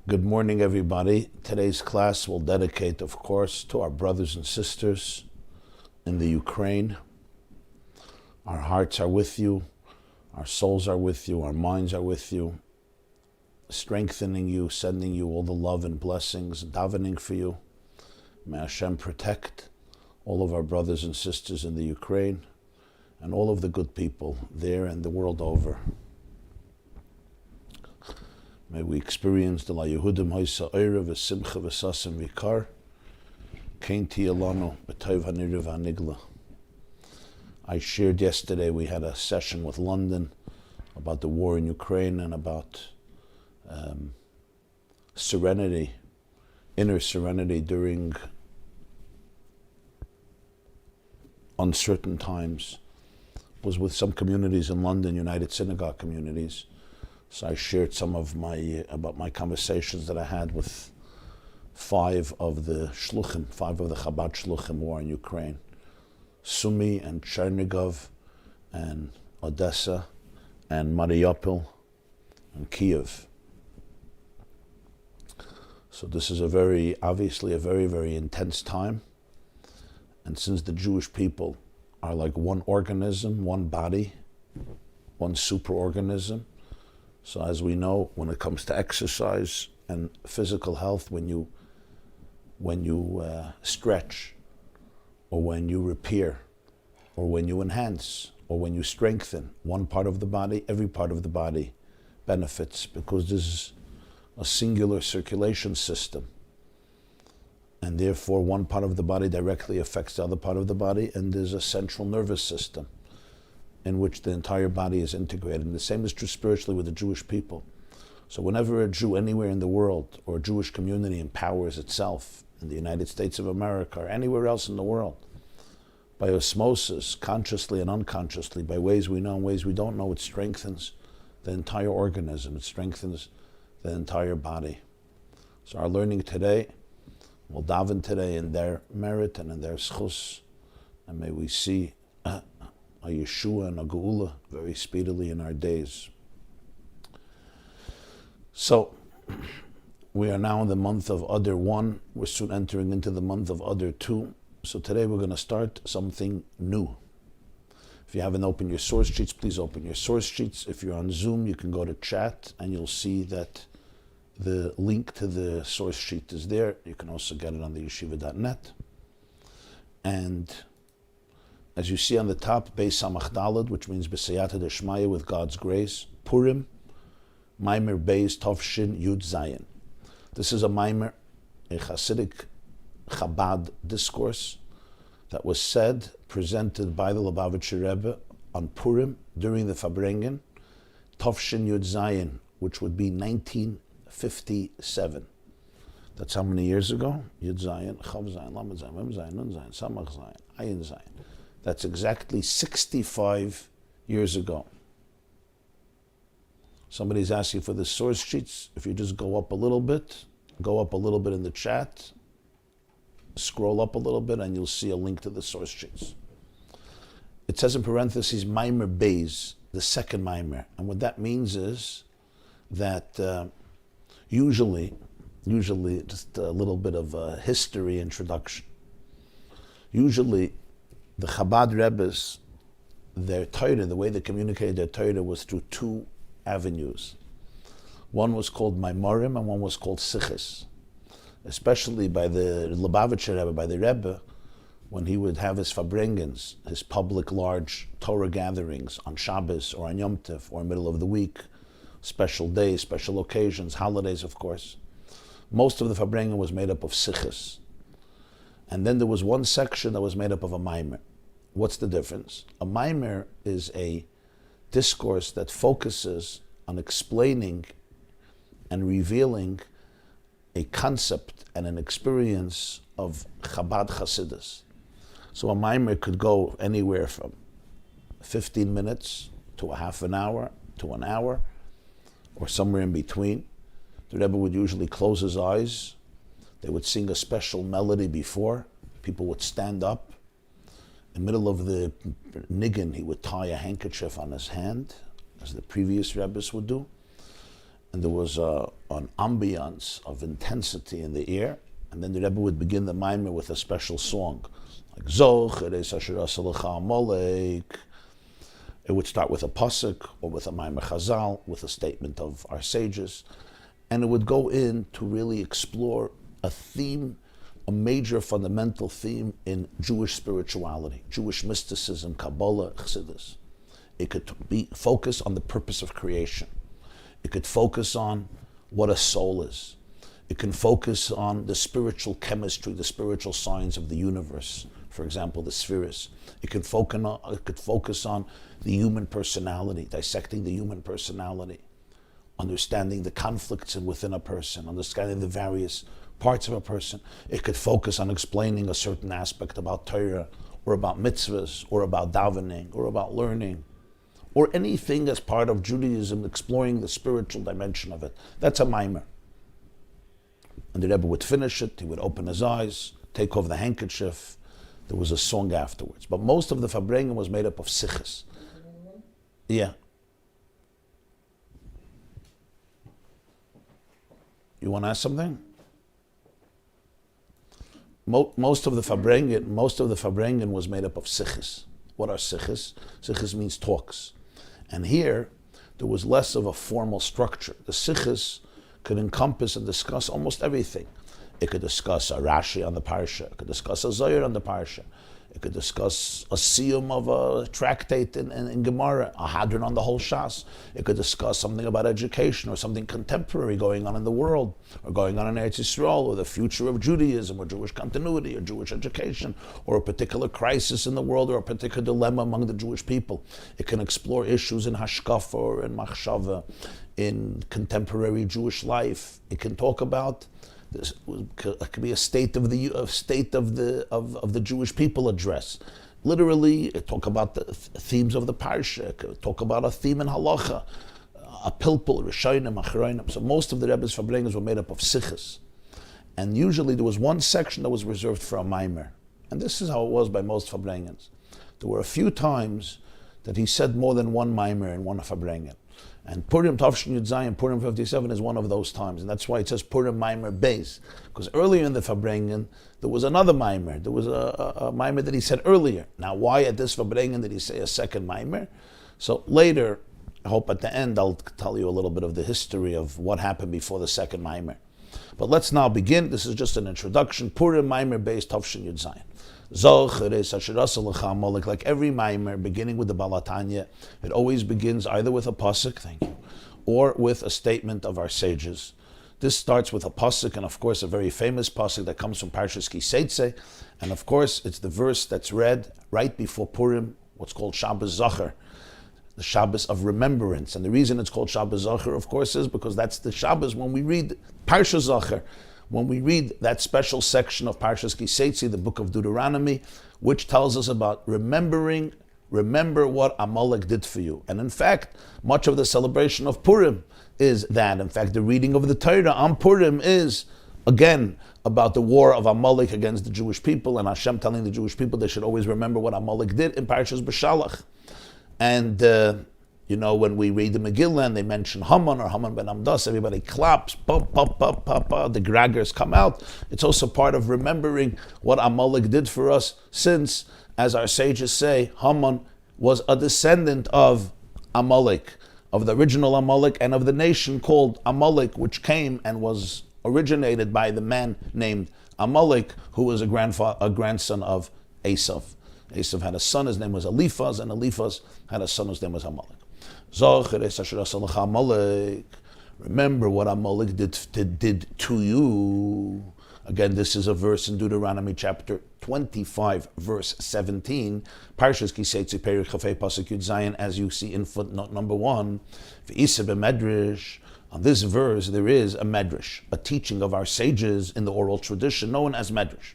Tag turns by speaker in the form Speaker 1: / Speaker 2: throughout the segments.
Speaker 1: Good morning, everybody. Today's class will dedicate, of course, to our brothers and sisters in the Ukraine. Our hearts are with you, our souls are with you, our minds are with you, strengthening you, sending you all the love and blessings, davening for you. May Hashem protect all of our brothers and sisters in the Ukraine and all of the good people there and the world over. May we experience the La Yehudim Hoysa Eire v'Simcha v'Sasim Vikar Kein Tiyalano B'Tayv HaNireh v'Hanigla. I shared yesterday, we had a session with London about the war in Ukraine and about serenity, inner serenity during uncertain times. It was with some communities in London, United Synagogue communities. So I shared some of about my conversations that I had with five of the Chabad Shluchim who are in Ukraine. Sumy and Chernigov and Odessa and Mariupol and Kiev. So this is obviously a very, very intense time. And since the Jewish people are like one organism, one body, one superorganism, so as we know, when it comes to exercise and physical health, when you stretch, or when you repair, or when you enhance, or when you strengthen one part of the body, every part of the body benefits, because this is a singular circulation system. And therefore one part of the body directly affects the other part of the body, and there's a central nervous system in which the entire body is integrated. And the same is true spiritually with the Jewish people. So whenever a Jew anywhere in the world, or a Jewish community empowers itself in the United States of America or anywhere else in the world, by osmosis, consciously and unconsciously, by ways we know and ways we don't know, it strengthens the entire organism, it strengthens the entire body. So our learning today, we'll daven today in their merit and in their schus, and may we see a Yeshua and a Geula very speedily in our days. So, we are now in the month of Adar 1. We're soon entering into the month of Adar 2. So today we're going to start something new. If you haven't opened your source sheets, please open your source sheets. If you're on Zoom, you can go to chat and you'll see that the link to the source sheet is there. You can also get it on the yeshiva.net. And as you see on the top, Beis Samach Daled, which means B'Seyata Deshmaya, with God's grace, Purim, Maamer Beis Tovshin Yud Zayin. This is a mimer, a Hasidic Chabad discourse that was said, presented by the Lubavitcher Rebbe on Purim during the Farbrengen, Tovshin Yud Zayin, which would be 1957. That's how many years ago? Yud Zayin, Chav Zayin, Lamed Zayin, Mem Zayin, Nun Zayin, Samach Zayin, Ayin Zayin. That's exactly 65 years ago. Somebody's asking for the source sheets. If you just go up a little bit in the chat, scroll up a little bit, and you'll see a link to the source sheets. It says in parentheses, Maamer Beis, the second mimer. And what that means is that usually, just a little bit of a history introduction. Usually, the Chabad Rebbes, their Torah, the way they communicated their Torah was through two avenues. One was called Mimerim and one was called Sikhs. Especially by the Lubavitcher Rebbe, by the Rebbe, when he would have his Farbrengens, his public large Torah gatherings on Shabbos or on Yom Tov or middle of the week, special days, special occasions, holidays of course. Most of the Farbrengen was made up of Sikhs. And then there was one section that was made up of a mimer. What's the difference? A mimer is a discourse that focuses on explaining and revealing a concept and an experience of Chabad Hasidus. So a mimer could go anywhere from 15 minutes to a half an hour to an hour, or somewhere in between. The Rebbe would usually close his eyes. They would sing a special melody before. People would stand up. In the middle of the niggin, he would tie a handkerchief on his hand, as the previous Rebbes would do. and there was an ambiance of intensity in the air, and then the Rebbe would begin the mimer with a special song, like Zachor Amalek. It would start with a pasuk or with a mimer chazal, with a statement of our sages, and it would go in to really explore a theme, a major fundamental theme in Jewish spirituality, Jewish mysticism, Kabbalah, Chassidus. It could be focused on the purpose of creation. It could focus on what a soul is. It can focus on the spiritual chemistry, the spiritual science of the universe. For example, the spheres. It could focus on the human personality, dissecting the human personality, understanding the conflicts within a person, understanding the various parts of a person. It could focus on explaining a certain aspect about Torah, or about mitzvahs, or about davening, or about learning, or anything as part of Judaism, exploring the spiritual dimension of it. That's a mimer. And the Rebbe would finish it, he would open his eyes, take off the handkerchief. There was a song afterwards. But most of the Farbrengen was made up of Sikhs. Yeah. You want to ask something? Most of the Farbrengen was made up of Sikhs. What are Sikhs? Sikhs means talks. And here, there was less of a formal structure. The Sikhs could encompass and discuss almost everything. It could discuss a Rashi on the Parsha. It could discuss a Zohar on the Parsha. It could discuss a siyum of a tractate in Gemara, a hadron on the whole Shas. It could discuss something about education or something contemporary going on in the world, or going on in Eretz Yisrael, or the future of Judaism, or Jewish continuity, or Jewish education, or a particular crisis in the world, or a particular dilemma among the Jewish people. It can explore issues in hashkafa or in machshava, in contemporary Jewish life. It can talk about this. It could be a state of the Jewish people address. Literally, it talk about the themes of the parsha. It could talk about a theme in halacha, a pilpul, rishonim, achronim. So most of the Rebbe's Farbrengens were made up of Sikhs, and usually there was one section that was reserved for a mimer. And this is how it was by most Farbrengens. There were a few times that he said more than one mimer in one Farbrengen. And Purim Tavshin Yud Zayin, Purim 57 is one of those times, and that's why it says Purim Mimer Beis, because earlier in the Farbrengen there was another mimer. There was a mimer that he said earlier. Now, why at this Farbrengen did he say a second mimer? So later, I hope at the end I'll tell you a little bit of the history of what happened before the second mimer. But let's now begin. This is just an introduction. Purim Mimer Beis Tavshin Yud Zayin. Like every mimer, beginning with the Balatanya, it always begins either with a pasuk, thank you, or with a statement of our sages. This starts with a pasuk, and of course a very famous pasuk that comes from Parshas Ki Seitzei, and of course it's the verse that's read right before Purim, what's called Shabbos Zachor, the Shabbos of remembrance. And the reason it's called Shabbos Zachor, of course, is because that's the Shabbos when we read Parshas Zachor, when we read that special section of Parshas Ki Seitzei, the book of Deuteronomy, which tells us about remember what Amalek did for you. And in fact, much of the celebration of Purim is that. In fact, the reading of the Torah on Purim is, again, about the war of Amalek against the Jewish people, and Hashem telling the Jewish people they should always remember what Amalek did in Parshas B'Shalach. And when we read the Megillah and they mention Haman or Haman ben Amdas, everybody claps, pop, pop, pop, pop, pop, the graggers come out. It's also part of remembering what Amalek did for us, since, as our sages say, Haman was a descendant of Amalek, of the original Amalek, and of the nation called Amalek, which came and was originated by the man named Amalek, who was a grandson of Esav. Esav had a son, his name was Eliphaz, and Eliphaz had a son whose name was Amalek. Remember what Amalek did to you. Again, this is a verse in Deuteronomy chapter 25, verse 17. Parshas Ki Seitzei Perek Chafei Pasuk Yud Zayin, as you see in footnote number 1. V'isa b'medrash. On this verse, there is a medrash, a teaching of our sages in the oral tradition known as medrash.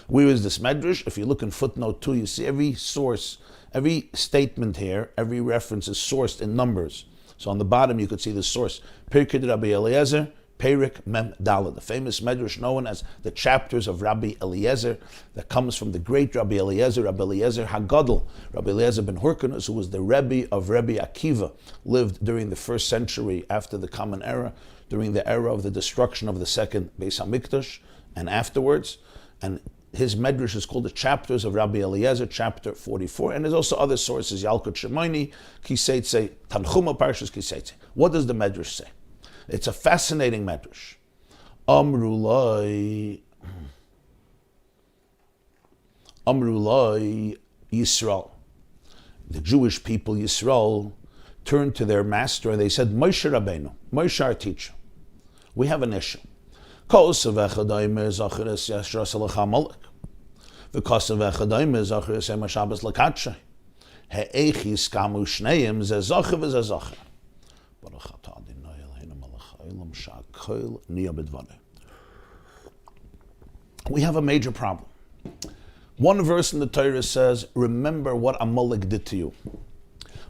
Speaker 1: Where is this medrash? If you look in footnote 2, you see every source, every statement here, every reference is sourced in numbers. So on the bottom you could see the source. Pirkei Rabbi Eliezer, Perik Mem Daled, the famous Midrash known as the chapters of Rabbi Eliezer, that comes from the great Rabbi Eliezer Hagadol, Rabbi Eliezer ben Hyrcanus, who was the Rebbe of Rebbe Akiva, lived during the 1st century after the Common Era, during the era of the destruction of the second Beis HaMikdash, and afterwards. And his Midrash is called the Chapters of Rabbi Eliezer, chapter 44. And there's also other sources, Yalkut Shemaini, Kiseitze, Tanchuma Parshas Kiseitze. What does the Midrash say? It's a fascinating Midrash. Amrulai Yisrael. The Jewish people, Yisrael, turned to their master and they said, Moshe Rabbeinu, Moshe our teacher, we have an issue. Because of Echadaimer Zachor Yashras Alach Amalek. Because of Echadaimer Zachor Yashem Shabbos Lakatshay. He'echi Skamu Shneim Ze Zachor Ve Ze Zachor. Baruch Atah Adonai Eloheinu Melech Haolam Sha'akol Niyah B'dvareh. We have a major problem. One verse in the Torah says, remember what Amalek did to you.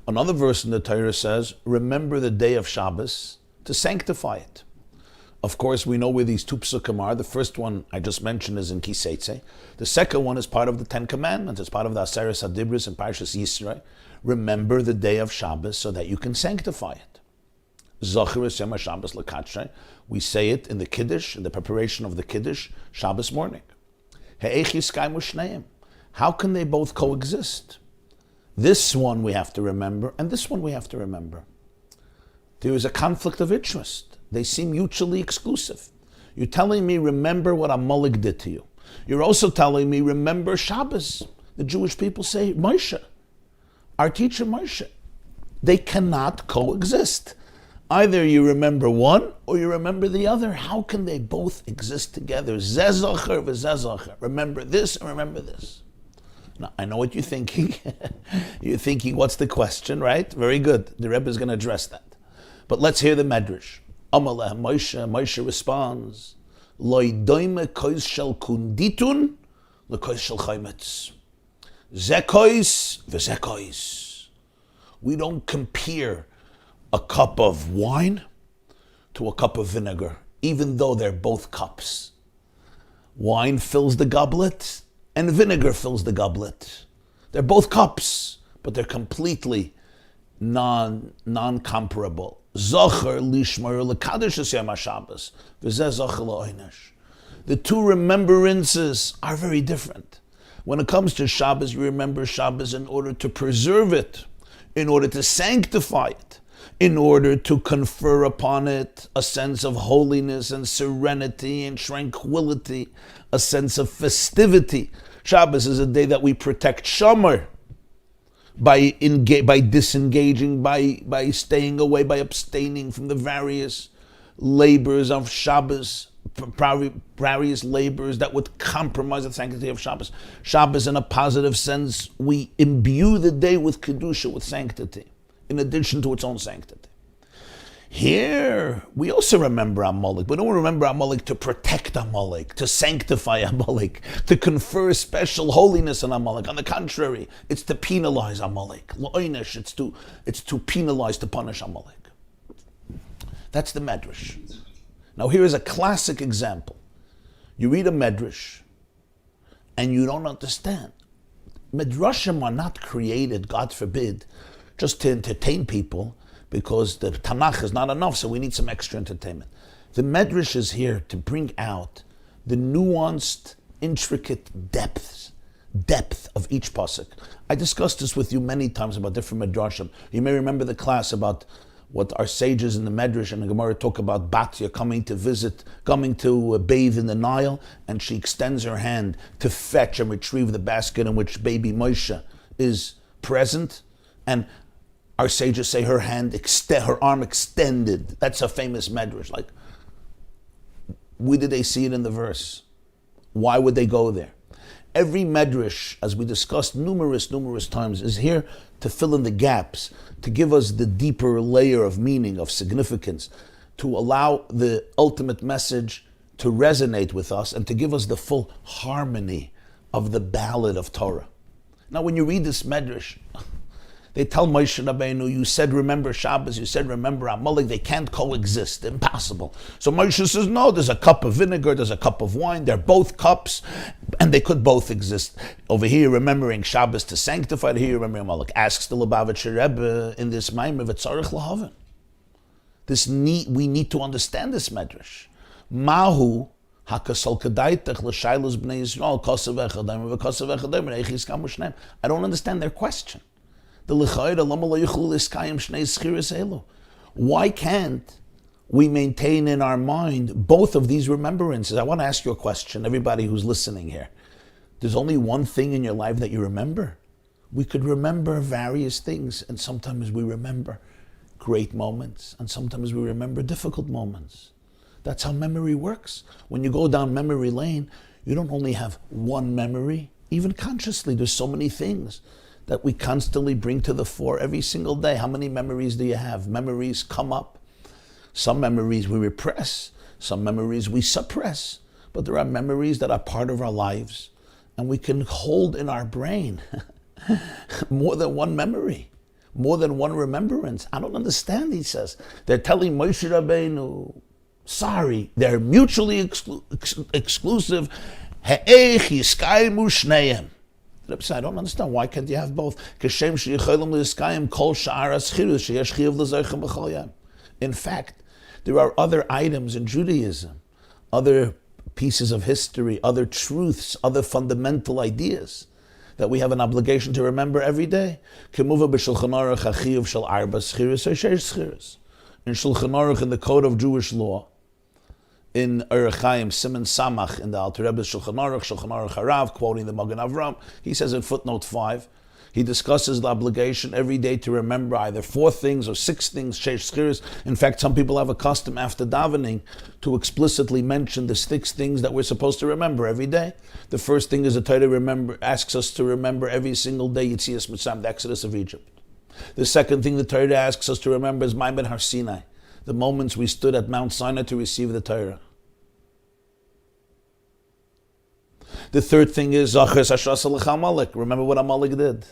Speaker 1: Another verse in the Torah says, remember the day of Shabbos to sanctify it. Of course, we know where these two psukim are. The first one I just mentioned is in Kiseitze. The second one is part of the 10 Commandments. It's part of the Aseres HaDibros and Parshas Yisrael. Remember the day of Shabbos so that you can sanctify it. Zachor Yashem Shabbos Lakatshay. We say it in the Kiddush, in the preparation of the Kiddush, Shabbos morning. He'echi Skaimu Shneim. How can they both coexist? This one we have to remember, and this one we have to remember. There is a conflict of interest. They seem mutually exclusive. You're telling me, remember what Amalek did to you. You're also telling me, remember Shabbos. The Jewish people say, Moshe, our teacher Moshe. They cannot coexist. Either you remember one or you remember the other. How can they both exist together? Ze Zachor ve Ze Zachor. Remember this and remember this. Now, I know what you're thinking. You're thinking, what's the question, right? Very good. The Rebbe is going to address that. But let's hear the Midrash. Amalek Moshe responds, Loi doime kois shel kunditun, le kois shel chaimetz. Zekois v'zekois. We don't compare a cup of wine to a cup of vinegar, even though they're both cups. Wine fills the goblet, and vinegar fills the goblet. They're both cups, but they're completely non-comparable. Zachor lishmar lekadosh Yom HaShabbos, v'zeh zachor la'onesh. The two remembrances are very different. When it comes to Shabbos, you remember Shabbos in order to preserve it, in order to sanctify it, in order to confer upon it a sense of holiness and serenity and tranquility, a sense of festivity. Shabbos is a day that we protect Shomer by disengaging, by staying away, by abstaining from the various labors of Shabbos, various labors that would compromise the sanctity of Shabbos. Shabbos, in a positive sense, we imbue the day with Kedusha, with sanctity, in addition to its own sanctity. Here, we also remember Amalek. We don't remember Amalek to protect Amalek, to sanctify Amalek, to confer special holiness on Amalek. On the contrary, it's to penalize Amalek. L'onesh, it's to penalize, to punish Amalek. That's the Midrash. Now here is a classic example. You read a Midrash, and you don't understand. Midrashim are not created, God forbid, just to entertain people, because the Tanakh is not enough, so we need some extra entertainment. The Midrash is here to bring out the nuanced, intricate depth of each pasuk. I discussed this with you many times about different Midrashim. You may remember the class about what our sages in the Midrash and the Gemara talk about Batya coming to bathe in the Nile, and she extends her hand to fetch and retrieve the basket in which baby Moshe is present, and our sages say her arm extended. That's a famous Midrash. Like, where did they see it in the verse? Why would they go there? Every Midrash, as we discussed numerous times, is here to fill in the gaps, to give us the deeper layer of meaning, of significance, to allow the ultimate message to resonate with us and to give us the full harmony of the ballad of Torah. Now, when you read this Midrash, They tell Moshe Rabbeinu, you said remember Shabbos, you said remember Amalek, they can't coexist, impossible. So Moshe says, no, there's a cup of vinegar, there's a cup of wine, they're both cups, and they could both exist. Over here, remembering Shabbos to sanctify, here remembering Amalek. Asks the Lubavitcher Rebbe in this mimer, v'tzarich lahaven. We need to understand this Midrash. Mahu hakasal kedaitech l'shaylos bnei Yisrael kosev echadayim v'kosev echadayim reichis kamu shneim. I don't understand their question. Why can't we maintain in our mind both of these remembrances? I want to ask you a question, everybody who's listening here. There's only one thing in your life that you remember. We could remember various things, and sometimes we remember great moments, and sometimes we remember difficult moments. That's how memory works. When you go down memory lane, you don't only have one memory, even consciously, there's so many things that we constantly bring to the fore every single day. How many memories do you have? Memories come up. Some memories we repress, some memories we suppress, but there are memories that are part of our lives, and we can hold in our brain more than one memory, more than one remembrance. I don't understand, he says. They're telling Moshe Rabbeinu, sorry, they're mutually exclusive. I don't understand. Why can't you have both? In fact, there are other items in Judaism, other pieces of history, other truths, other fundamental ideas that we have an obligation to remember every day. In Shulchan Aruch, in the code of Jewish law, in Orach Chaim, Siman Samach, in the Alter Rebbe's Shulchan Aruch Harav, quoting the Magen Avram, he says in footnote 5, he discusses the obligation every day to remember either 4 things or 6 things, Sheish Schiris. In fact, some people have a custom after davening to explicitly mention the 6 things that we're supposed to remember every day. The first thing is the Torah asks us to remember every single day Yetzias Mitzrayim, the Exodus of Egypt. The second thing the Torah asks us to remember is Maamer Har Sinai, the moments we stood at Mount Sinai to receive the Torah. The third thing is Zachor Amalek. Remember what Amalek did.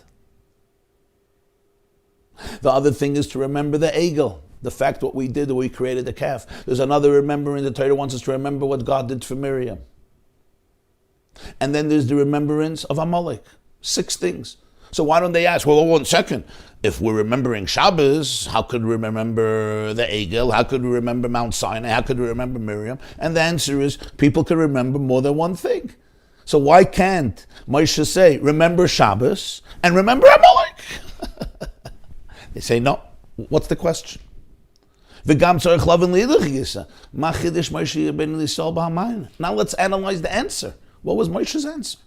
Speaker 1: The other thing is to remember the Egel, the fact what we did, that we created the calf. There's another remembering. The Torah wants us to remember what God did for Miriam. And then there's the remembrance of Amalek. 6 things. So why don't they ask, well, 1 second, if we're remembering Shabbos, how could we remember the Egel? How could we remember Mount Sinai? How could we remember Miriam? And the answer is, people can remember more than one thing. So why can't Moshe say, remember Shabbos and remember Amalek? They say, no. What's the question? Now let's analyze the answer. What was Moshe's answer?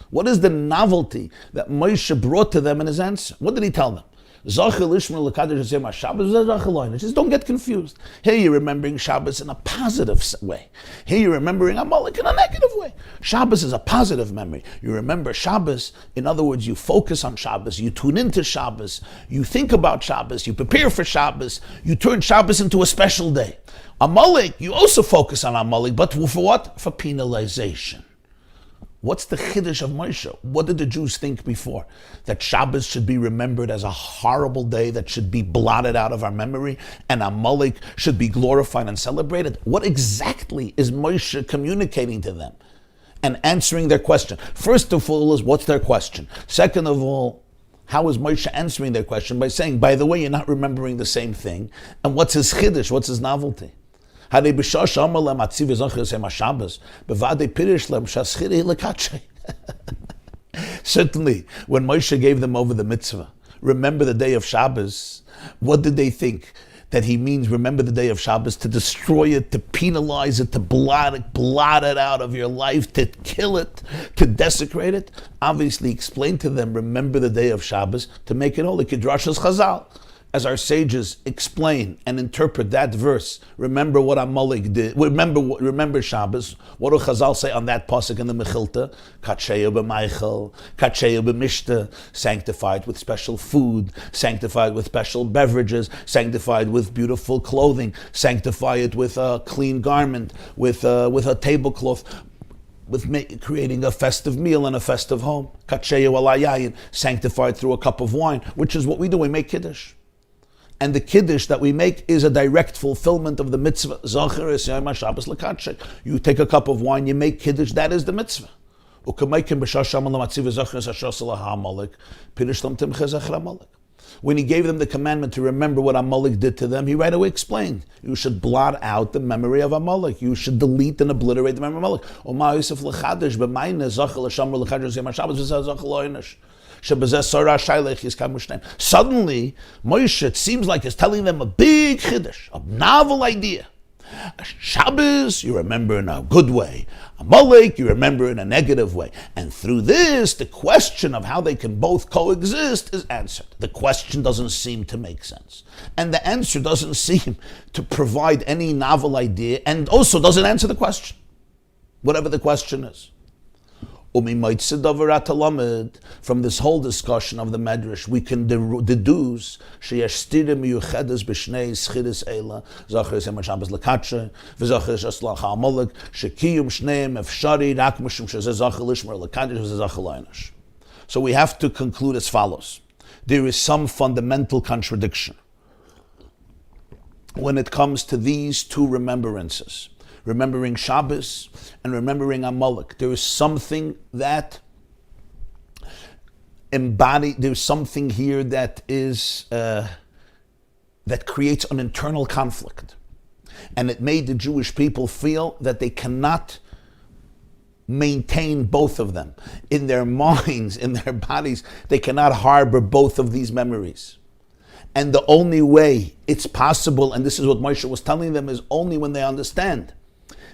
Speaker 1: What is the novelty that Moshe brought to them in his answer? What did he tell them? Just don't get confused. Here you're remembering Shabbos in a positive way. Here you're remembering Amalek in a negative way. Shabbos is a positive memory. You remember Shabbos. In other words, you focus on Shabbos. You tune into Shabbos. You think about Shabbos. You prepare for Shabbos. You turn Shabbos into a special day. Amalek, you also focus on Amalek, but for what? For penalization. What's the chiddush of Moshe? What did the Jews think before? That Shabbos should be remembered as a horrible day that should be blotted out of our memory, and Amalek should be glorified and celebrated? What exactly is Moshe communicating to them and answering their question? First of all, what's their question? Second of all, how is Moshe answering their question? By saying, by the way, you're not remembering the same thing. And what's his chiddush? What's his novelty? Certainly, when Moshe gave them over the mitzvah, remember the day of Shabbos, what did they think? That he means remember the day of Shabbos, to destroy it, to penalize it, to blot it out of your life, to kill it, to desecrate it? Obviously, explain to them, remember the day of Shabbos, to make it holy. Kedrashas Chazal. As our sages explain and interpret that verse, remember what Amalek did. Remember Shabbos. What do Chazal say on that pasuk in the Mechilta? Kacheya b'Meichel, Kacheya b'Mishta, sanctified with special food, sanctified with special beverages, sanctified with beautiful clothing, sanctify it with a clean garment, with a tablecloth. with creating a festive meal in a festive home. Katsheyu alayayin, sanctified through a cup of wine, which is what we do. We make Kiddush. And the Kiddush that we make is a direct fulfillment of the mitzvah. Zachor is Yom Shabbos l'katshe. You take a cup of wine, you make Kiddush, that is the mitzvah. When he gave them the commandment to remember what Amalek did to them, he right away explained, you should blot out the memory of Amalek. You should delete and obliterate the memory of Amalek. Suddenly, Moshe, it seems like, is telling them a big chiddush, a novel idea. Shabbos, you remember in a good way. Amalek, you remember in a negative way. And through this, the question of how they can both coexist is answered. The question doesn't seem to make sense. And the answer doesn't seem to provide any novel idea, and also doesn't answer the question, whatever the question is. From this whole discussion of the Midrash, we can deduce So we have to conclude as follows. There is some fundamental contradiction when it comes to these two remembrances. Remembering Shabbos and remembering Amalek. There is something that there's something here that is that creates an internal conflict. And it made the Jewish people feel that they cannot maintain both of them. In their minds, in their bodies, they cannot harbor both of these memories. And the only way it's possible, and this is what Moshe was telling them, is only when they understand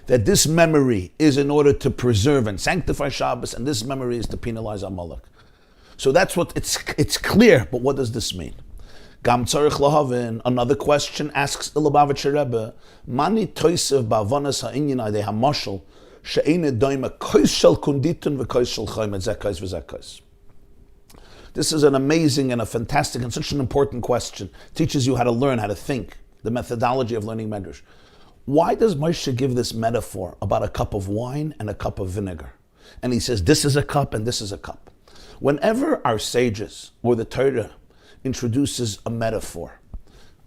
Speaker 1: that this memory is in order to preserve and sanctify Shabbos, and this memory is to penalize Amalek. So that's what it's clear, but what does this mean? Gam tzarich lahavin, another question asks the Lubavitcher Rebbe, Mani toisev ba'avanas ha'inyan adei hamashal she'ene doima kois shel kunditun v'kois shel chayim et zekais v'zekais. This is an amazing and a fantastic and such an important question. Teaches you how to learn, how to think, the methodology of learning Midrash. Why does Moshe give this metaphor about a cup of wine and a cup of vinegar? And he says, this is a cup and this is a cup. Whenever our sages or the Torah introduces a metaphor,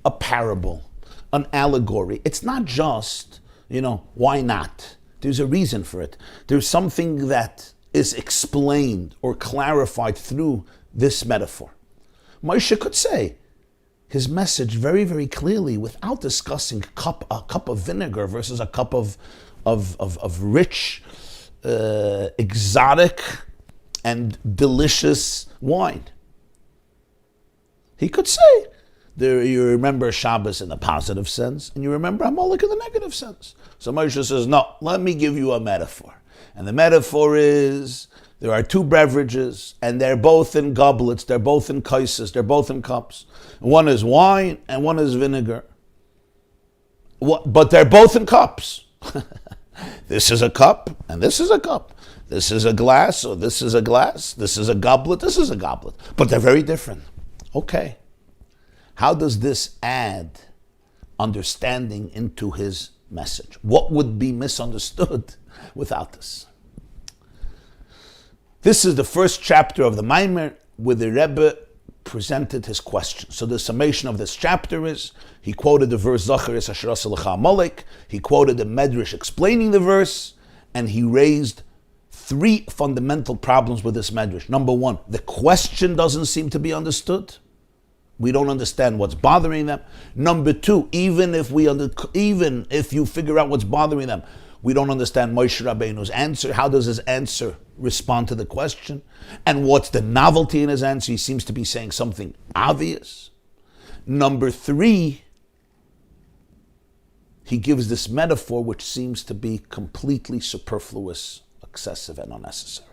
Speaker 1: a parable, an allegory, it's not just, why not? There's a reason for it. There's something that is explained or clarified through this metaphor. Moshe could say his message very, very clearly without discussing a cup of vinegar versus a cup of rich, exotic, and delicious wine. He could say, you remember Shabbos in the positive sense, and you remember Amalek in the negative sense. So Moshe says, no, let me give you a metaphor. And the metaphor is, there are two beverages, and they're both in goblets, they're both in kaises, they're both in cups. One is wine, and one is vinegar. But they're both in cups. This is a cup, and this is a cup. This is a glass, or this is a glass. This is a goblet, this is a goblet. But they're very different. Okay. How does this add understanding into his message? What would be misunderstood without this? This is the first chapter of the mimer where the Rebbe presented his question. So the summation of this chapter is, he quoted the verse, Zachor es asher asa lecha Amalek, he quoted the Midrash explaining the verse, and he raised three fundamental problems with this Midrash. Number one, the question doesn't seem to be understood. We don't understand what's bothering them. Number two, even if you figure out what's bothering them, we don't understand Moshe Rabbeinu's answer. How does his answer respond to the question? And what's the novelty in his answer? He seems to be saying something obvious. Number three, he gives this metaphor which seems to be completely superfluous, excessive, and unnecessary.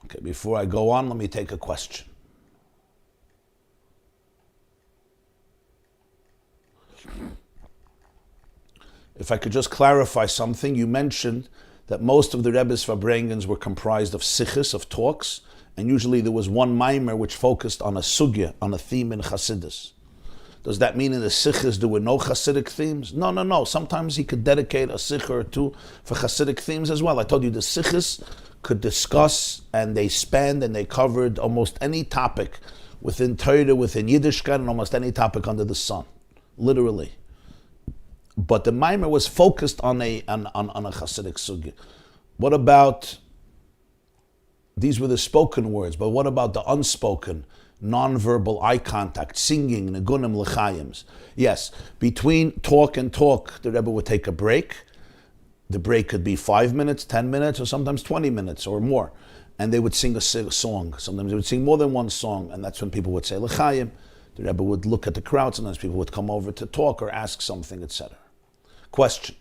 Speaker 1: Okay, before I go on, let me take a question. If I could just clarify something, you mentioned that most of the Rebbe's Farbrengens were comprised of Sikhs, of talks, and usually there was one mimer which focused on a sugya, on a theme in Chassidus. Does that mean in the Sikhs there were no Hasidic themes? No. Sometimes he could dedicate a Sikh or two for Hasidic themes as well. I told you the Sikhs could discuss, and they spanned and they covered almost any topic within Torah, within Yiddishkeit, and almost any topic under the sun, literally. But the mimer was focused on a Hasidic sugya. What about, these were the spoken words, but what about the unspoken, non-verbal eye contact, singing, negunim, lechayims? Yes, between talk and talk, the Rebbe would take a break. The break could be 5 minutes, 10 minutes, or sometimes 20 minutes or more. And they would sing a song. Sometimes they would sing more than one song, and that's when people would say lechayim. The Rebbe would look at the crowd. Sometimes people would come over to talk or ask something, etc. Question.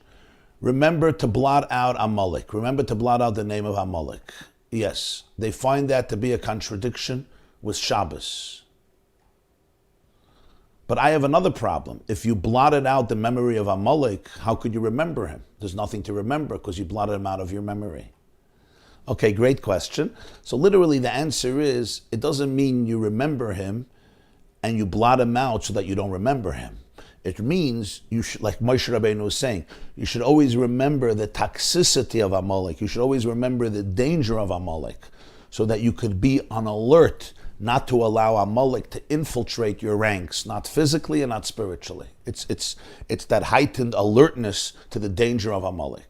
Speaker 1: Remember to blot out Amalek. Remember to blot out the name of Amalek. Yes, they find that to be a contradiction with Shabbos. But I have another problem. If you blotted out the memory of Amalek, how could you remember him? There's nothing to remember because you blotted him out of your memory. Okay, great question. So literally the answer is, it doesn't mean you remember him and you blot him out so that you don't remember him. It means, you should, like Moshe Rabbeinu was saying, you should always remember the toxicity of Amalek. You should always remember the danger of Amalek so that you could be on alert not to allow Amalek to infiltrate your ranks, not physically and not spiritually. It's that heightened alertness to the danger of Amalek.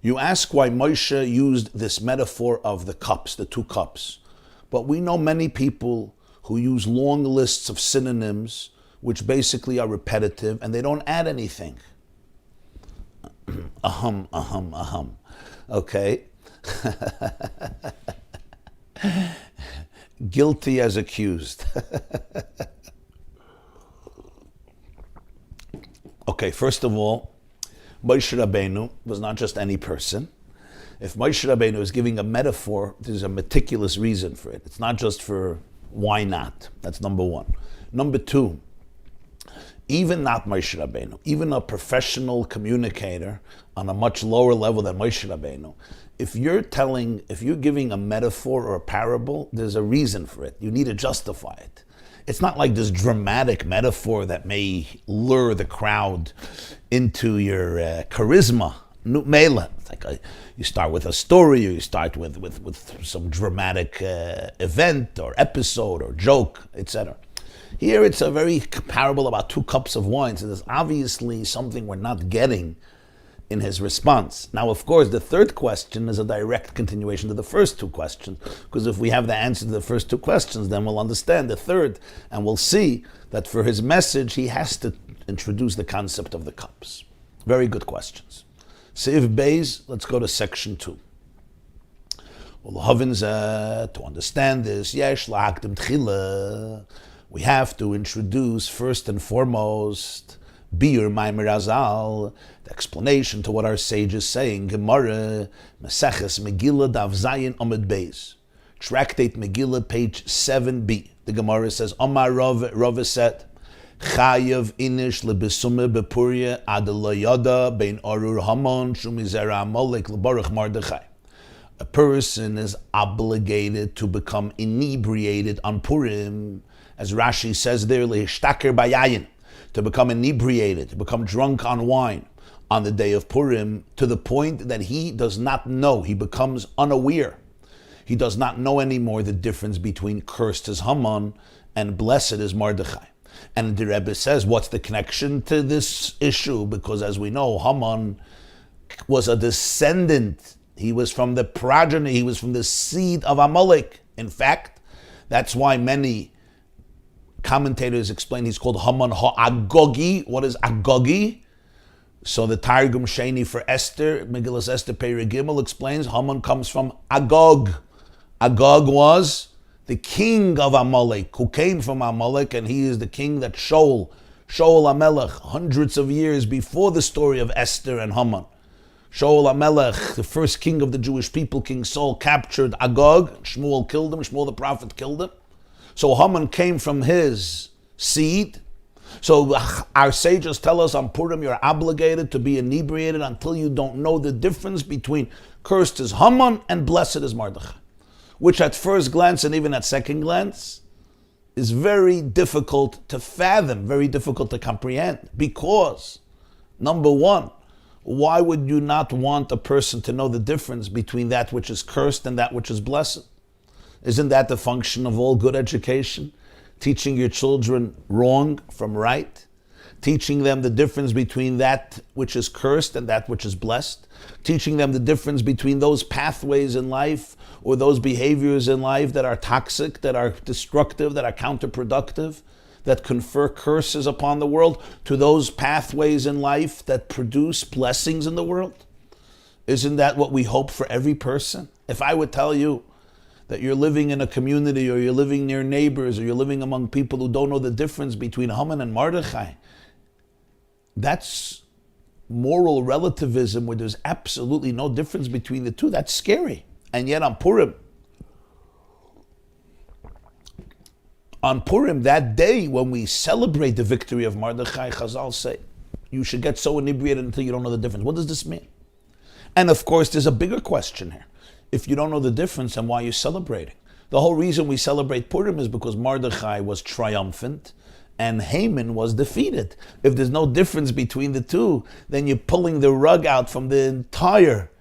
Speaker 1: You ask why Moshe used this metaphor of the cups, the two cups. But we know many people who use long lists of synonyms which basically are repetitive and they don't add anything. Okay? Guilty as accused. Okay, first of all, Moshe Rabbeinu was not just any person. If Moshe Rabbeinu is giving a metaphor, there's a meticulous reason for it. It's not just for why not. That's number one. Number two, even not Moshe Rabbeinu, even a professional communicator on a much lower level than Moshe Rabbeinu, if you're giving a metaphor or a parable, there's a reason for it. You need to justify it. It's not like this dramatic metaphor that may lure the crowd into your charisma. It's like you start with a story, or you start with some dramatic event or episode or joke, etc. Here it's a very parable about 2 cups of wine, so there's obviously something we're not getting in his response. Now, of course, the third question is a direct continuation to the first 2 questions, because if we have the answer to the first 2 questions, then we'll understand the third, and we'll see that for his message, he has to introduce the concept of the cups. Very good questions. Seif Beis, let's go to section 2. Well, to understand this, we have to introduce first and foremost Biur Maamer Azal, the explanation to what our sage is saying. Gemara, Maseches Megillah Daf Zayin Amud Beis, Tractate Megillah, page 7b. The Gemara says, Amar Rav said, Chayav inish lebesume bepuria adelayada bein arur Haman shumizera Amalek lebaruch Mardechai. A person is obligated to become inebriated on Purim, as Rashi says there, lehishtaker bayayin, to become inebriated, to become drunk on wine on the day of Purim, to the point that he does not know, he becomes unaware. He does not know anymore the difference between cursed is Haman and blessed is Mordechai. And the Rebbe says, what's the connection to this issue? Because as we know, Haman was a descendant. He was from the progeny, he was from the seed of Amalek. In fact, that's why many commentators explain he's called Haman ha-Agogi. What is Agogi? So the Targum Sheni for Esther, Megillas Esther Perek Gimel, explains Haman comes from Agog. Agog was the king of Amalek, who came from Amalek, and he is the king that Shaul Amelech, hundreds of years before the story of Esther and Haman. Shaul Amelech, the first king of the Jewish people, King Saul, captured Agog. Shmuel killed him, Shmuel the prophet killed him. So Haman came from his seed. So our sages tell us on Purim you're obligated to be inebriated until you don't know the difference between cursed is Haman and blessed is Mordechai, which at first glance and even at second glance is very difficult to fathom, very difficult to comprehend. Because, number one, why would you not want a person to know the difference between that which is cursed and that which is blessed? Isn't that the function of all good education? Teaching your children wrong from right? Teaching them the difference between that which is cursed and that which is blessed? Teaching them the difference between those pathways in life or those behaviors in life that are toxic, that are destructive, that are counterproductive, that confer curses upon the world, to those pathways in life that produce blessings in the world? Isn't that what we hope for every person? If I would tell you that you're living in a community, or you're living near neighbors, or you're living among people who don't know the difference between Haman and Mordechai, that's moral relativism where there's absolutely no difference between the two. That's scary. And yet on Purim, that day when we celebrate the victory of Mordechai, Chazal say, you should get so inebriated until you don't know the difference. What does this mean? And of course, there's a bigger question here. If you don't know the difference, then why are you celebrating? The whole reason we celebrate Purim is because Mordechai was triumphant and Haman was defeated. If there's no difference between the two, then you're pulling the rug out from the entire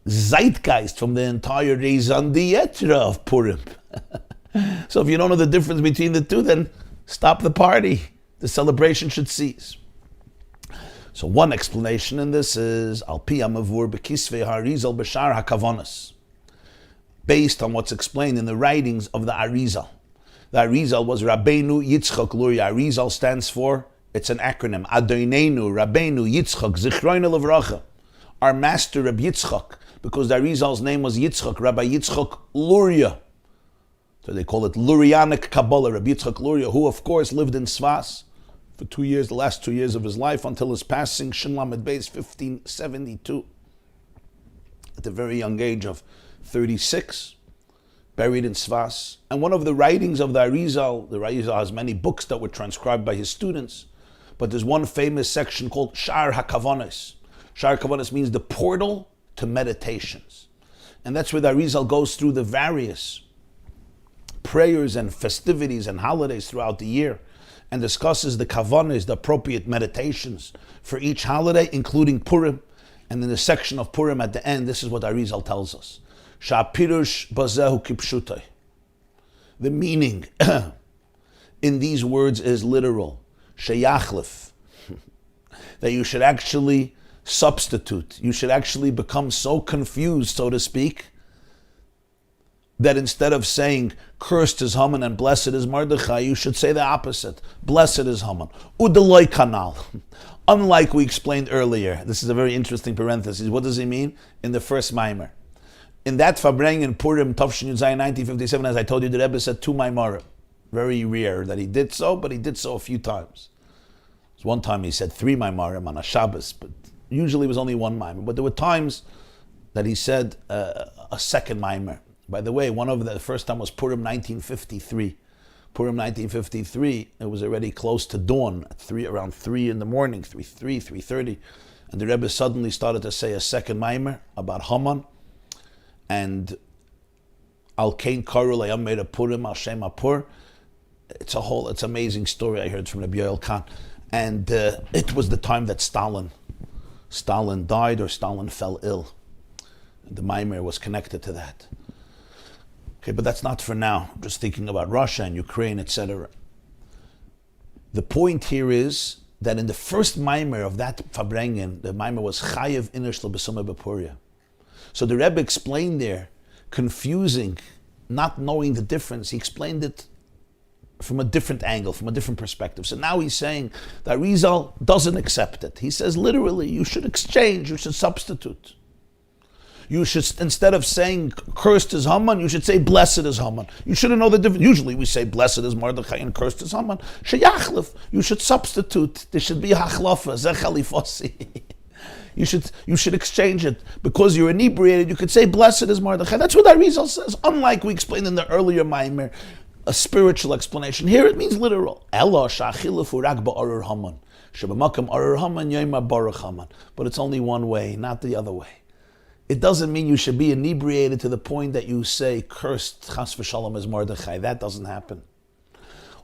Speaker 1: zeitgeist, from the entire raison d'etre of Purim. So if you don't know the difference between the two, then stop the party. The celebration should cease. So one explanation in this is Al pi amavur bekisvei harizal b'shar hakavonos, based on what's explained in the writings of the Arizal. The Arizal was Rabbeinu Yitzchak Luria. Arizal stands for, it's an acronym, Adonenu Rabbeinu Yitzchak Zichroinu Levracha. Our master Rabbi Yitzchak, because the Arizal's name was Yitzchak, Rabbi Yitzchak Luria. So they call it Lurianic Kabbalah, Rabbi Yitzchak Luria, who of course lived in Svas for 2 years, the last 2 years of his life, until his passing, Shin Lamed Beis, 1572. At the very young age of 36, buried in Svas. And one of the writings of the Arizal has many books that were transcribed by his students, but there's one famous section called Shar HaKavonos. Shar HaKavonos means the portal to meditations. And that's where the Arizal goes through the various prayers and festivities and holidays throughout the year, and discusses the kavanas, the appropriate meditations for each holiday, including Purim. And in the section of Purim at the end, this is what Arizal tells us. Sha'pirush bazehu kipshutai. The meaning in these words is literal. Sheyachlif. That you should actually substitute. You should actually become so confused, so to speak, that instead of saying, cursed is Haman and blessed is Mordechai, you should say the opposite. Blessed is Haman. Udeloi kanal. Unlike we explained earlier, this is a very interesting parenthesis. What does he mean? In the first mimer. In that Fabreng in Purim, Tavshin Yudzayin 1957, as I told you, the Rebbe said 2 mimer. Very rare that he did so, but he did so a few times. One time he said 3 mimarim on a Shabbos, but usually it was only 1 mimer. But there were times that he said a second mimer. By the way, one of the first time was Purim 1953. Purim 1953, it was already close to dawn, at around 3 in the morning, 3:30. And the Rebbe suddenly started to say a second mimer about Haman. And Al Kain Karu Layam made a Purim, Al Shem Apur. It's an amazing story I heard from Rabbi Yoel Khan. And it was the time that Stalin died, or Stalin fell ill. And the mimer was connected to that. Okay, but that's not for now. I'm just thinking about Russia and Ukraine, etc. The point here is that in the first mimer of that Fabrengen, the mimer was Chayev Inish L'Besumah B'Puria. So the Rebbe explained there, confusing, not knowing the difference. He explained it from a different angle, from a different perspective. So now he's saying that Arizal doesn't accept it. He says literally, you should exchange, you should substitute. You should, instead of saying cursed is Haman, you should say blessed is Haman. You shouldn't know the difference. Usually we say blessed is Mordechai and cursed is Haman. Sheyachlif, you should substitute. There should be hachlafa, zechalifasi. You should exchange it. Because you're inebriated, you could say blessed is Mordechai. That's what Arizal says. Unlike we explained in the earlier mimer, a spiritual explanation. Here it means literal. Elo shachilafu rak ba'arur Haman. Shebamakam arur Haman yoyma baruch Haman. But it's only one way, not the other way. It doesn't mean you should be inebriated to the point that you say cursed chas v'shalom is Mordechai. That doesn't happen.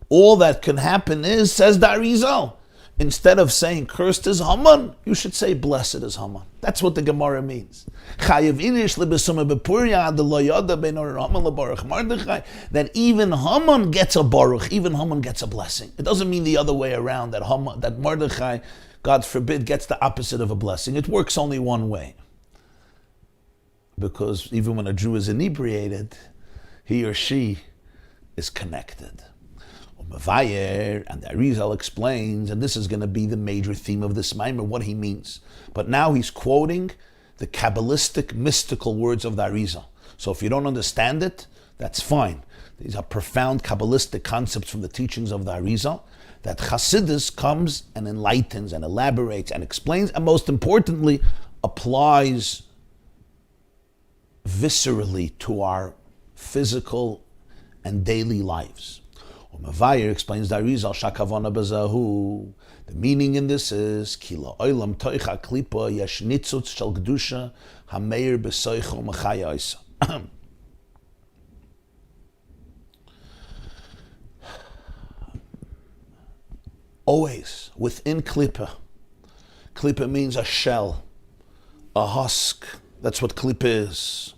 Speaker 1: All that can happen is, says the Arizal, instead of saying cursed is Haman, you should say blessed is Haman. That's what the Gemara means. That even Haman gets a baruch, even Haman gets a blessing. It doesn't mean the other way around, that Mordechai, God forbid, gets the opposite of a blessing. It works only one way. Because even when a Jew is inebriated, he or she is connected. And the Arizal explains, and this is going to be the major theme of this mimer, what he means. But now he's quoting the Kabbalistic, mystical words of the Arizal. So if you don't understand it, that's fine. These are profound Kabbalistic concepts from the teachings of the Arizal, that Chassidus comes and enlightens and elaborates and explains, and most importantly, applies viscerally to our physical and daily lives. Mavayer explains the Arizal Shakavana Bezahu. The meaning in this is Kila Oilam Toicha Klipa Yesh Nitzutz Shel Kedusha Hameir Besoicho Machaya Isa. Always within Klipa. Klipa means a shell, a husk. That's what Klipa is.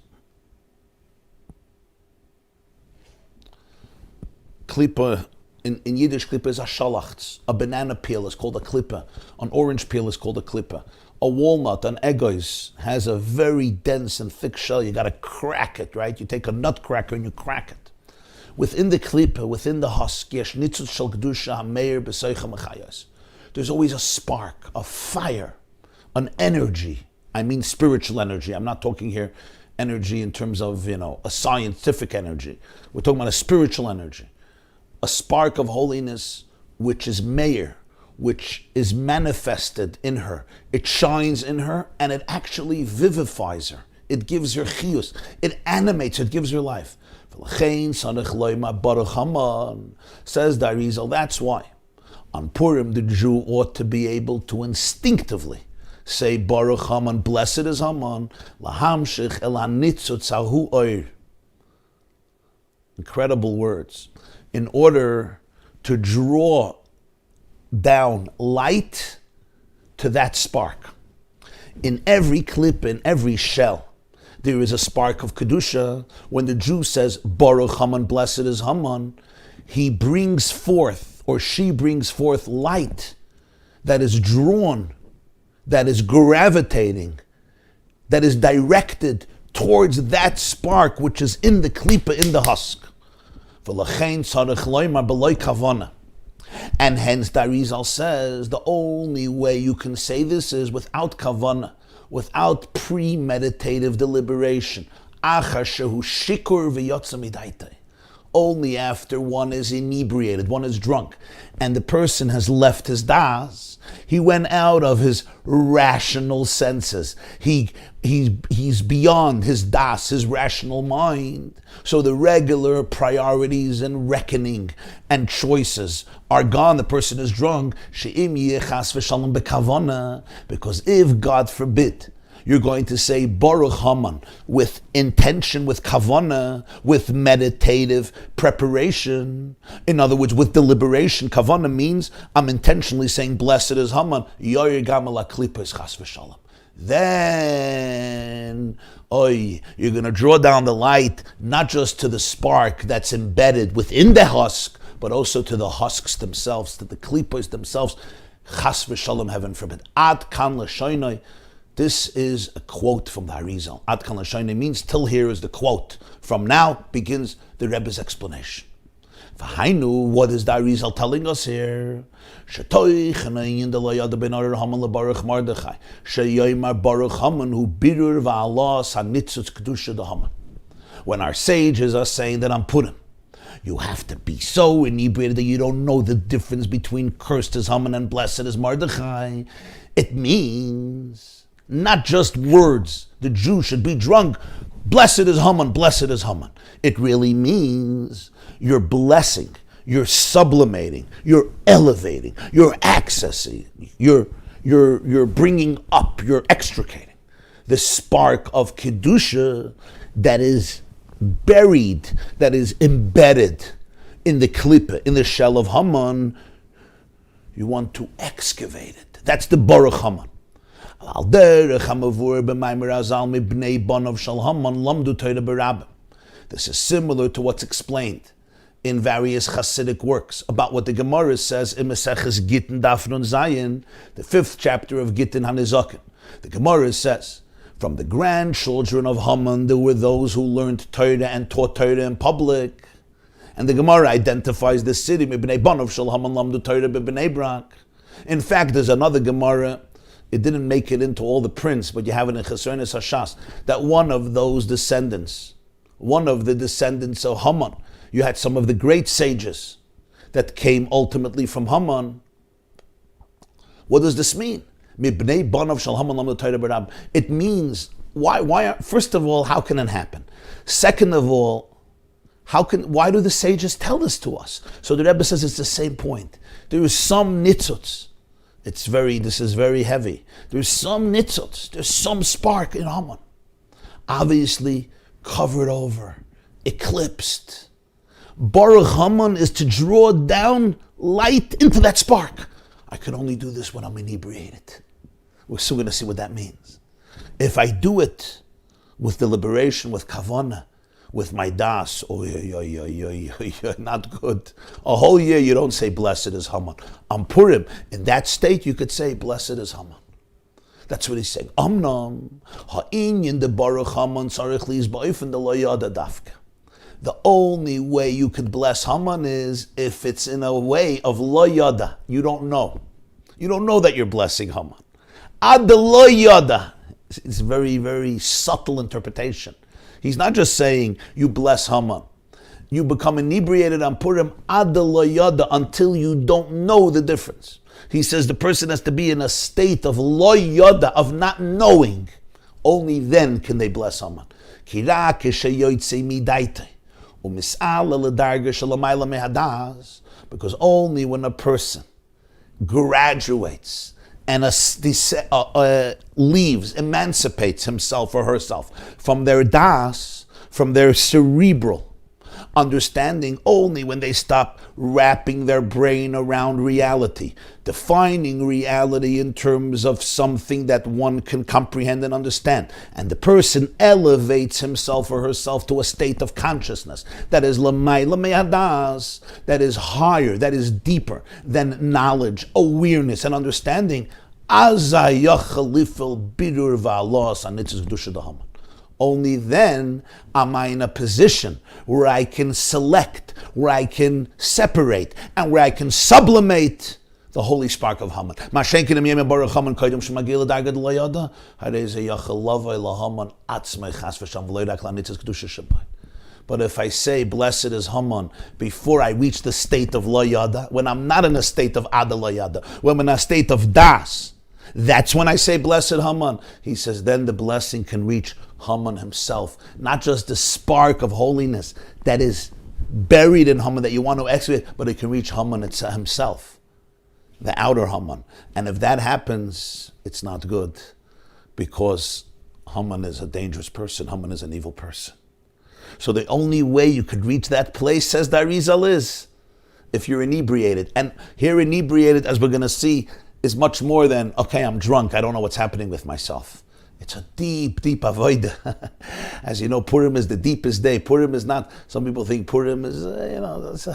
Speaker 1: Klipa, in Yiddish, klipa is a shalachts. A banana peel is called a klipa. An orange peel is called a klipa. A walnut, an egois, has a very dense and thick shell. You got to crack it, right? You take a nutcracker and you crack it. Within the klipa, within the husk, yesh nitzut shel kedusha hameir b'soicha mechayos. There's always a spark, a fire, an energy. I mean spiritual energy. I'm not talking here energy in terms of, a scientific energy. We're talking about a spiritual energy. A spark of holiness which is mayor, which is manifested in her. It shines in her and it actually vivifies her. It gives her chiyus. It animates, it gives her life. Says the Arizal, that's why. On Purim, the Jew ought to be able to instinctively say, Baruch Haman, blessed is Haman, lahamshich el hanitzutz hahu oir. Incredible words. In order to draw down light to that spark. In every clip, in every shell, there is a spark of Kedusha. When the Jew says, Baruch Haman, blessed is Haman, he brings forth, or she brings forth light that is drawn, that is gravitating, that is directed towards that spark which is in the klipa, in the husk. And hence the Arizal says the only way you can say this is without kavana, without premeditative deliberation. Only after one is inebriated, one is drunk, and the person has left his das, he went out of his rational senses. He's beyond his das, his rational mind. So the regular priorities and reckoning and choices are gone. The person is drunk. Because if, God forbid, you're going to say Baruch Haman with intention, with kavana, with meditative preparation. In other words, with deliberation. Kavana means I'm intentionally saying blessed is Haman. Then, you're going to draw down the light not just to the spark that's embedded within the husk, but also to the husks themselves, to the klipos themselves. Chas v'shalom, heaven forbid. Ad kan l'shoinoi. This is a quote from the Arizal. Ad kan l'shoinoi means till here is the quote. From now begins the Rebbe's explanation. V'hainu, what is the Arizal telling us here? Shetoich hanayin delayad ben arer Haman lebaruch Mordechai. Sheyoymar baruch Haman hu birur va'alas hanitzutz kedusha de Haman. When our sages are saying that on Purim, you have to be so inebriated that you don't know the difference between cursed as Haman and blessed as Mordechai. It means not just words. The Jew should be drunk. Blessed is Haman, blessed is Haman. It really means you're blessing, you're sublimating, you're elevating, you're accessing, you're bringing up, you're extricating the spark of Kedusha that is buried, that is embedded in the klippe, in the shell of Haman, you want to excavate it. That's the Baruch Haman. This is similar to what's explained in various Hasidic works about what the Gemara says in Maseches Gittin Daf Nun Zayin, the 5th chapter of Gittin Hanizaken. The Gemara says, from the grandchildren of Haman, there were those who learned Torah and taught Torah in public. And the Gemara identifies the city, Mibnei Banav Shel Haman Lamdu Torah B'Bnei Brak. In fact, there's another Gemara, it didn't make it into all the prints, but you have it in Chesonis Hashas, that one of those descendants, one of the descendants of Haman, you had some of the great sages that came ultimately from Haman. What does this mean? It means, why? First of all, how can it happen? Second of all, why do the sages tell this to us? So the Rebbe says it's the same point. There is some nitzutz. This is very heavy. There's some nitzutz. There's some spark in Haman. Obviously covered over, eclipsed. Baruch Haman is to draw down light into that spark. I can only do this when I'm inebriated. We're still going to see what that means. If I do it with deliberation, with kavanah, with my das, not good. A whole year you don't say blessed is Haman. On Purim, in that state you could say blessed is Haman. That's what he's saying. Amnam ha'inyan de Baruch Haman sarich lizba'if de lo yada dafka. The only way you could bless Haman is if it's in a way of lo yada. You don't know. You don't know that you're blessing Haman. Ad de lo yada. It's very, very subtle interpretation. He's not just saying you bless Haman. You become inebriated on Purim ad de lo yada until you don't know the difference. He says the person has to be in a state of lo yada, of not knowing. Only then can they bless Haman. Because only when a person graduates and leaves, emancipates himself or herself from their das, from their cerebral understanding, only when they stop wrapping their brain around reality, defining reality in terms of something that one can comprehend and understand. And the person elevates himself or herself to a state of consciousness that is lamayla me'adas, that is higher, that is deeper than knowledge, awareness, and understanding. Azayachalifel bidur va'alos anitzis kedusha dahaman. Only then am I in a position where I can select, where I can separate, and where I can sublimate the holy spark of Haman. But if I say, blessed is Haman, before I reach the state of lo yada, when I'm not in a state of ada lo yada, when I'm in a state of das, that's when I say, blessed Haman. He says, then the blessing can reach Haman himself. Not just the spark of holiness that is buried in Haman that you want to excavate, but it can reach Haman himself, the outer Haman. And if that happens, it's not good, because Haman is a dangerous person. Haman is an evil person. So the only way you could reach that place, says the Arizal, is if you're inebriated. And here inebriated, as we're going to see, is much more than, okay, I'm drunk, I don't know what's happening with myself. It's a deep, deep avodah. As you know, Purim is the deepest day. Purim is not, some people think Purim is, it's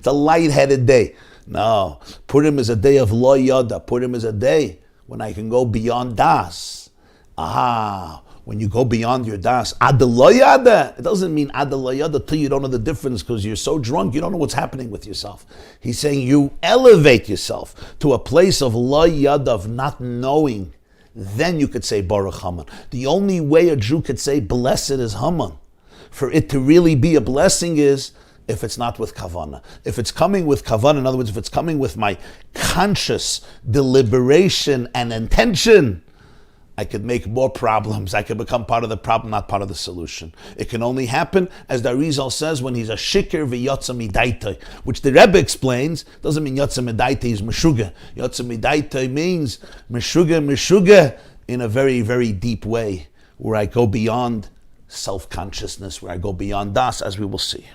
Speaker 1: a lightheaded day. No, Purim is a day of lo yada. Purim is a day when I can go beyond das. When you go beyond your das, ad lo yada. It doesn't mean ad lo yada till you don't know the difference, because you're so drunk, you don't know what's happening with yourself. He's saying you elevate yourself to a place of lo yada, of not knowing. Then you could say Baruch Haman. The only way a Jew could say blessed is Haman, for it to really be a blessing, is if it's not with kavanah. If it's coming with kavanah, in other words, if it's coming with my conscious deliberation and intention, I could make more problems. I could become part of the problem, not part of the solution. It can only happen, as the Arizal says, when he's a shikir v'yotza midaita, which the Rebbe explains, doesn't mean yotza midaita is meshuga. Yotza midaita means meshuga in a very, very deep way, where I go beyond self-consciousness, where I go beyond das, as we will see.